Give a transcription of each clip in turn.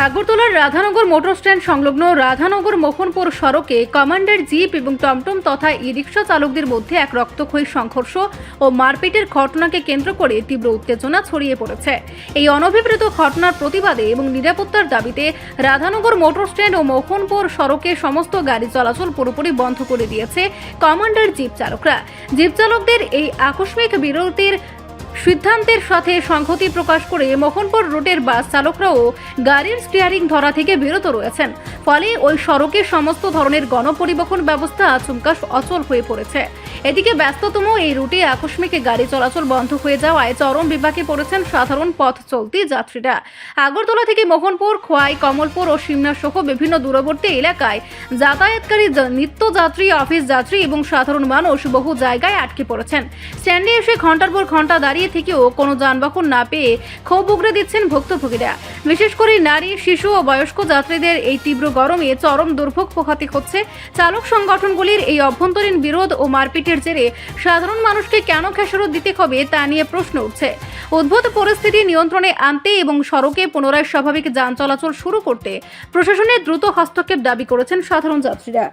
আগরতলার Radhanagar motor stand সংলগ্ন রাধানগর মোহনপুর সড়কে কমান্ডার জিপ এবং টমটম তথা ই-রিকশা চালকদের মধ্যে এক রক্তক্ষয়ী সংঘর্ষ ও মারপিটের ঘটনাকে কেন্দ্র করে তীব্র উত্তেজনা ছড়িয়ে পড়েছে। এই অনভিপ্রেত ঘটনার প্রতিবাদে এবং নিরাপত্তার দাবিতে রাধানগর মোটর স্ট্যান্ড ও মোহনপুর সড়কে সমস্ত গাড়ি চলাচল পুরোপুরি বন্ধ করে দিয়েছে কমান্ডার জিপ চালকরা। জিপ চালকদের এই আকস্মিক বিরতির সিদ্ধান্তের সাথে সংহতি প্রকাশ করে মোহনপুর রুটের বাস চালকরাও গাড়ির স্টিয়ারিং ধরা থেকে বিরত রয়েছেন। ফলে ওই সড়কে সমস্ত ধরনের গণপরিবহন ব্যবস্থা আচমকা অচল হয়ে পড়েছে। এদিকে ব্যস্ততম এই রুটে আকস্মিক গাড়ি চলাচল বন্ধ হয়ে যাওয়ায় চরম বিপাকে পড়েছেন সাধারণ পথ চলতি যাত্রীরা। আগরতলা থেকে মোহনপুর, খোয়াই, কমলপুর ও সিমনা সহ বিভিন্ন দূরবর্তী এলাকায় যাতায়াতকারী নিত্যযাত্রী, অফিস যাত্রী এবং সাধারণ মানুষ বহু জায়গায় আটকে পড়েছেন। স্ট্যান্ডে এসে ঘন্টার পর ঘন্টা দাঁড়িয়ে থেকেও কোনো যানবাহন না পেয়ে ক্ষোভ উগরে দিচ্ছেন ভুক্তভোগীরা। বিশেষ করে নারী, শিশু ও বয়স্ক যাত্রীদের এই তীব্র গরমে চরম দুর্ভোগ পোহাতে হচ্ছে। চালক সংগঠনগুলির এই অভ্যন্তরীণ বিরোধ ও মারপিটের জেরে সাধারণ মানুষকে কেন খেসারত দিতে হবে তা নিয়ে প্রশ্ন উঠছে। উদ্ভূত পরিস্থিতি নিয়ন্ত্রণে আনতে এবং সড়কে পুনরায় স্বাভাবিক যান চলাচল শুরু করতে প্রশাসনের দ্রুত হস্তক্ষেপ দাবি করেছেন সাধারণ যাত্রীরা।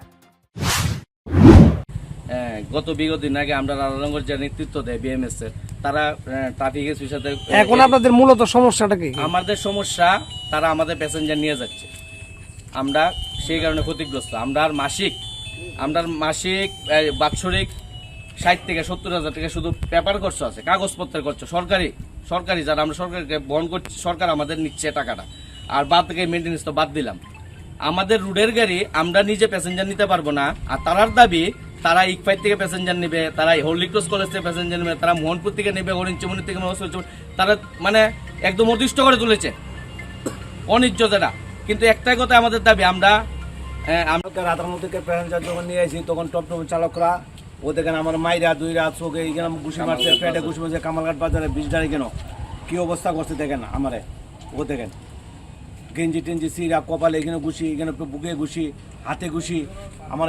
গত বিগত দিন আগে আমরা রাধানগর যে নেতৃত্ব দেয় বিএমএস এর, তারা ট্রাফিক এসপির সাথে এখন আপনাদের মূলত সমস্যাটা কি? আমাদের সমস্যা, তারা আমাদের প্যাসেঞ্জার নিয়ে যাচ্ছে, আমরা সেই কারণে ক্ষতিগ্রস্ত। আমরা মাসিক বাৎসরিক 60 থেকে 70,000 টাকা শুধু পেপার খরচ আছে, কাগজপত্রের খরচ সরকারি যারা আমরা সরকারকে বহন করছি, সরকার আমাদের নিচ্ছে টাকাটা। আর বাদ থেকে মেনটেন্স তো বাদ দিলাম। আমাদের রুটের গাড়ি আমরা নিজে প্যাসেঞ্জার নিতে পারবো না। আর তারার দাবি, তারা ইকফাইট থেকে প্যাসেঞ্জার নেবে, তারা হোলি ক্রস কলেজ থেকে প্যাসেঞ্জার নেবে, তারা মোহনপুর থেকে নেবে, হরিণচমনি থেকে, তারা মানে একদম অদৃষ্ট করে তুলেছে অনিজ্য যারা। কিন্তু একটাই কথা আমাদের দাবি, আমরা রাধানগর থেকে প্যাসেঞ্জার যখন নিয়ে আসি তখন টমটম চালকরা ও দেখেন আমার মাইরা দুইরা চোখে এইখানে ঘুষি মারছে, পেটে ঘুষি মারছে, কামালঘাট বাজারে 20 দাঁড়ি কেন কি অবস্থা করছে দেখেন আমারে। ও দেখেন গেঞ্জি টেঞ্জি সিরা, কপালে এখানে ঘুষি, এখানে বুকে ঘুষি, হাতে ঘুষি, আমার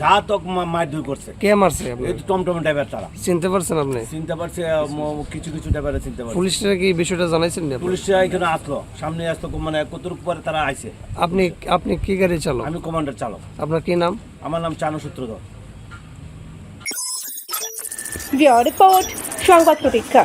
যা তক মারধর করছে। কে মারছে? এই তো টমটম ড্রাইভার, তারা চিনতে পারছেন? আপনি চিনতে পারছে, কিছু ড্রাইভারে চিনতে পারছে। পুলিশরা কি বিষয়টা জানাইছেন? পুলিশরা এখানে আসলো, সামনে আসলো, মানে কতটুকু পরে তারা আইছে। আপনি কি গাড়ি চালক? আমি কমান্ডার চালক। আপনার কি নাম? আমার নাম চানু সূত্রধর। রিপোর্ট সংবাদ প্রতীক্ষা।